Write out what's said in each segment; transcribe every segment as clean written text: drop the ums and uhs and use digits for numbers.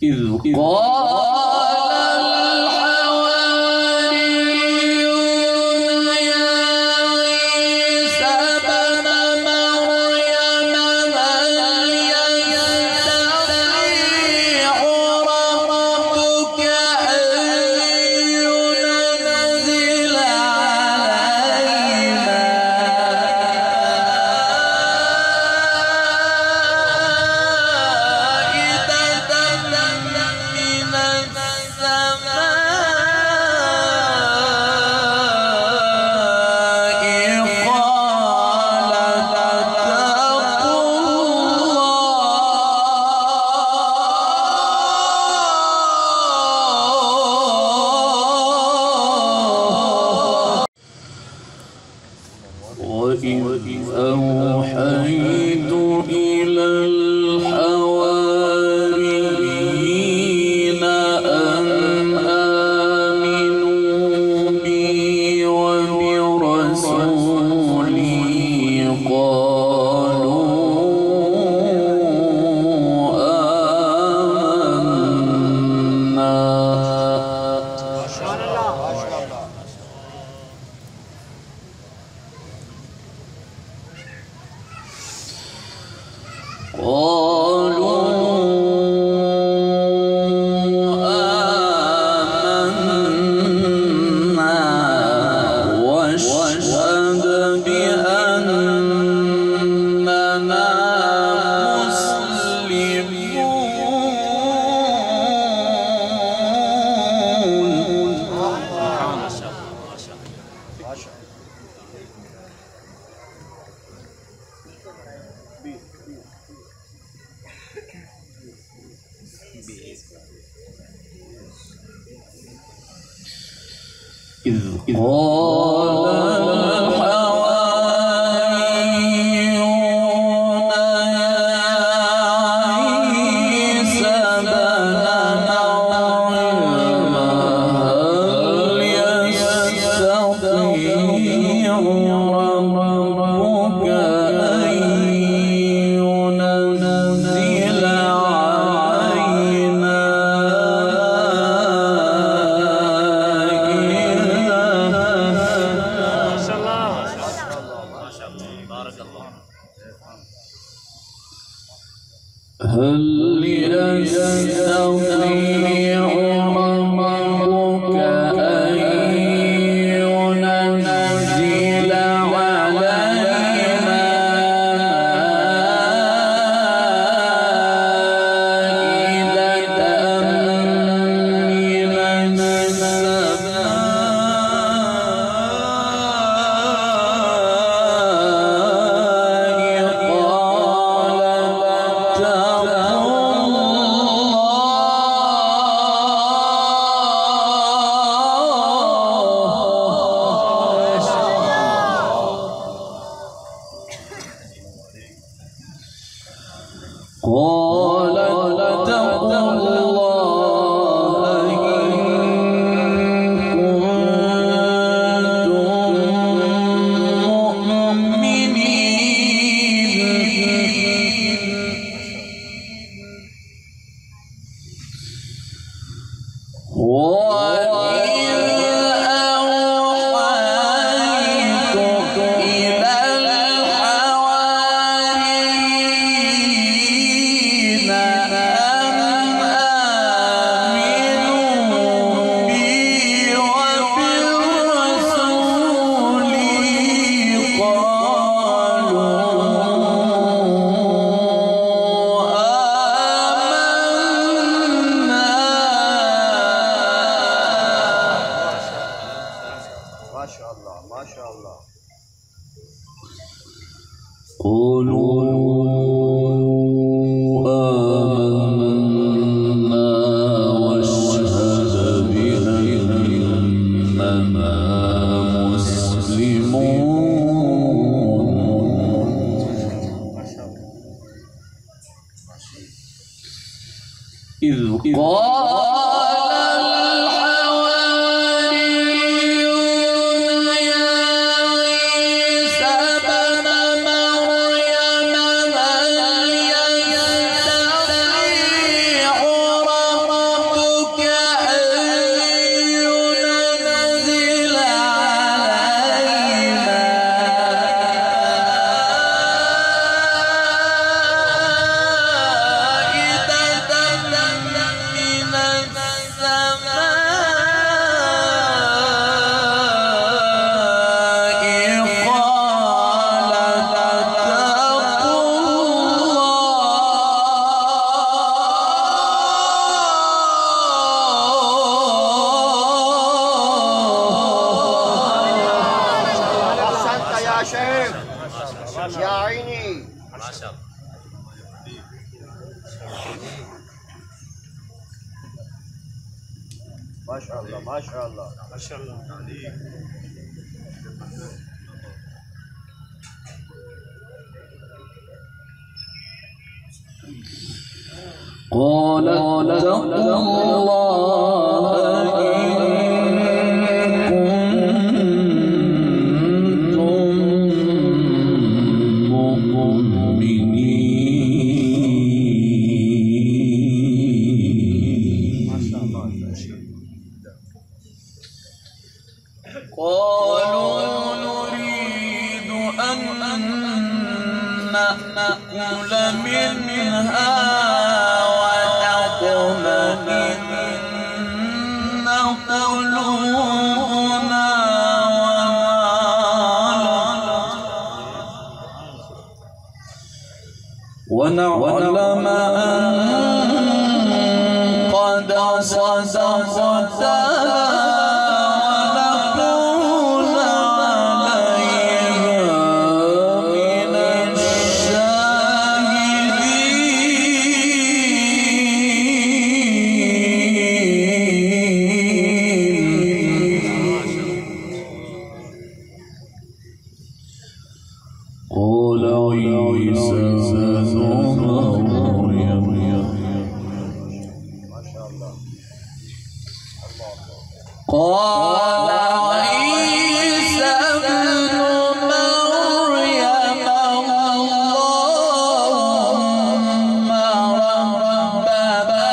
إذ قال وإذ أوحيت إلى الحواريين أن آمنوا بي وبرسولي قالوا آمنا. إذ قال الحواريون يا عيسى ابن مريم هل يستطيع ربك أن ينزل علينا هل يستطيع ربك أن ينزل علينا مائدة من قال اتقوا الله إن كنتم مؤمنين. قولوا آمنا واشهد بأننا مسلمون. إذ قال ما شاء الله ما شاء الله ما شاء الله عليك. قال اتقوا الله إن كنتم مؤمنين. ما شاء الله. قالوا نريد أن نأكل منها ونطمئن قلوبنا ونعلم أن قد صدقتنا قال عيسى ابن مريم اللهم ربنا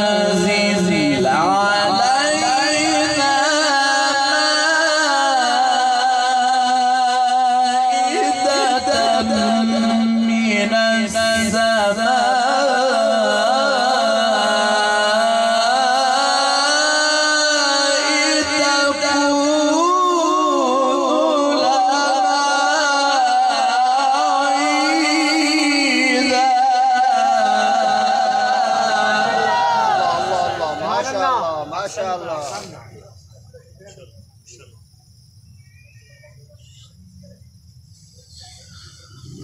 أنزل علينا مائدة من السماء ما شاء الله.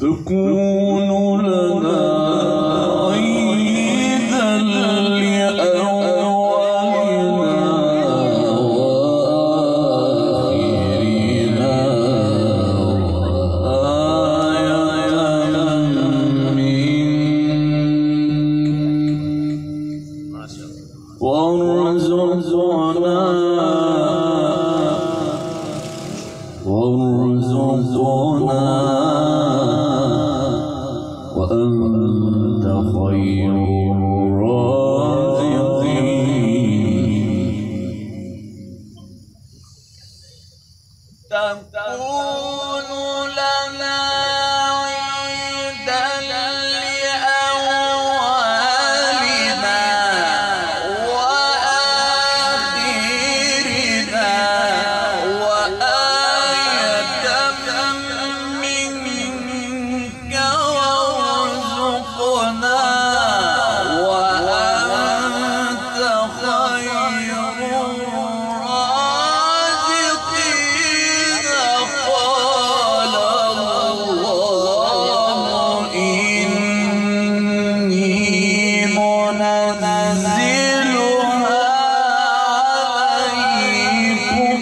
تكون لنا عيدا لأولنا وآخرنا وآية منك وارزقنا وأنت خير الرازقين. تكون لنا عيدا لأولنا وآخرنا وآية منك وارزقنا وأنت خير الرازقين. قال الله إني منزلها عليكم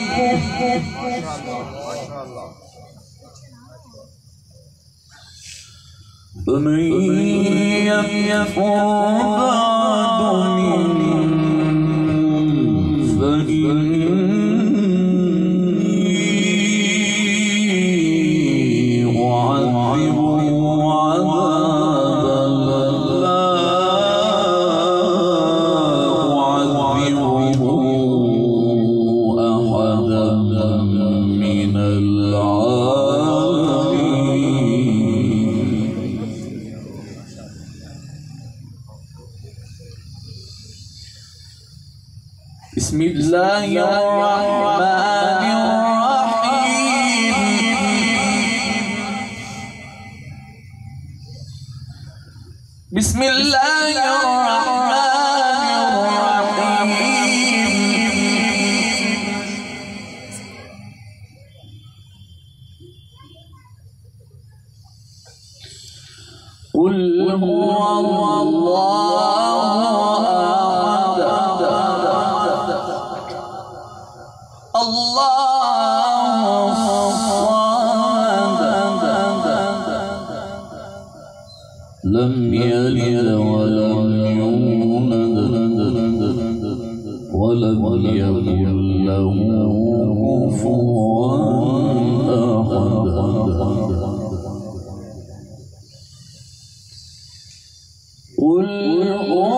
فمن يكفر بعد منكم فإني أعذبه عذابا لا أعذبه أحدا من العالمين. بسم الله الرحمن الرحيم. بسم الله الرحمن الرحيم. قل هو الله أحد الله الصمد لم يلد ولم يولد ولم يكن له كفوا أحد قل هو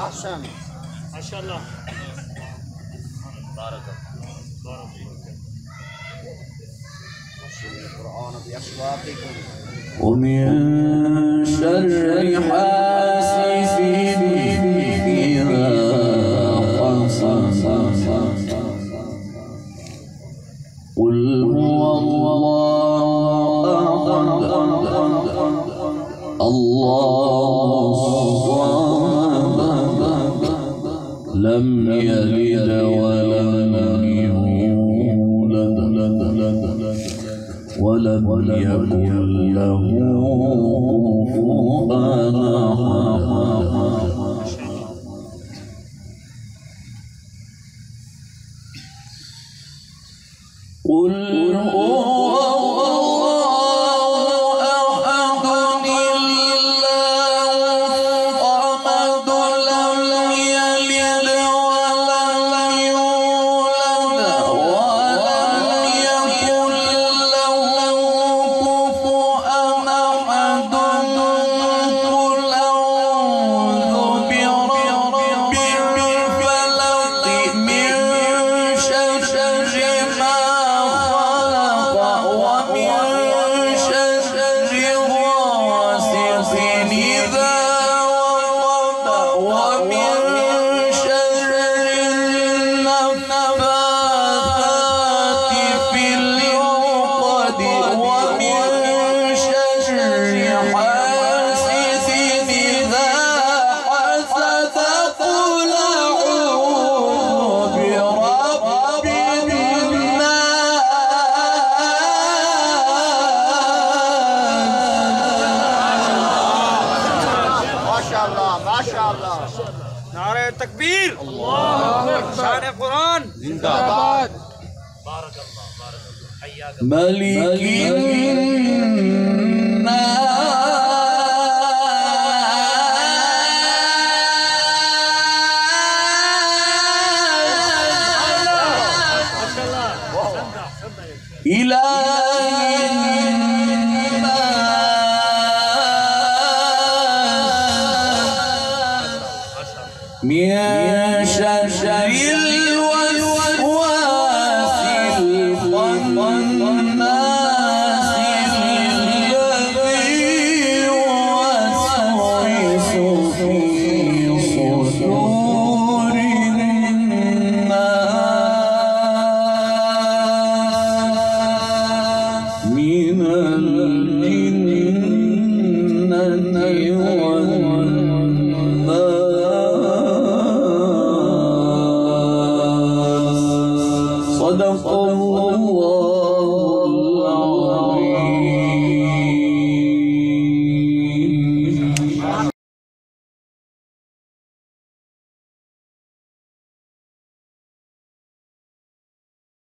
أحسن ما شاء الله. بارك القرآن بأصواتكم. ومن شر حاسد إذا حسد قل هو الله أحد الله الصمد لم يلد ولم يولد ولم يكن له كفوا أحد قل هو ما شاء الله. نعرة التكبير. الله أكبر. شان القرآن. زندباد. بارك الله. حياك ملك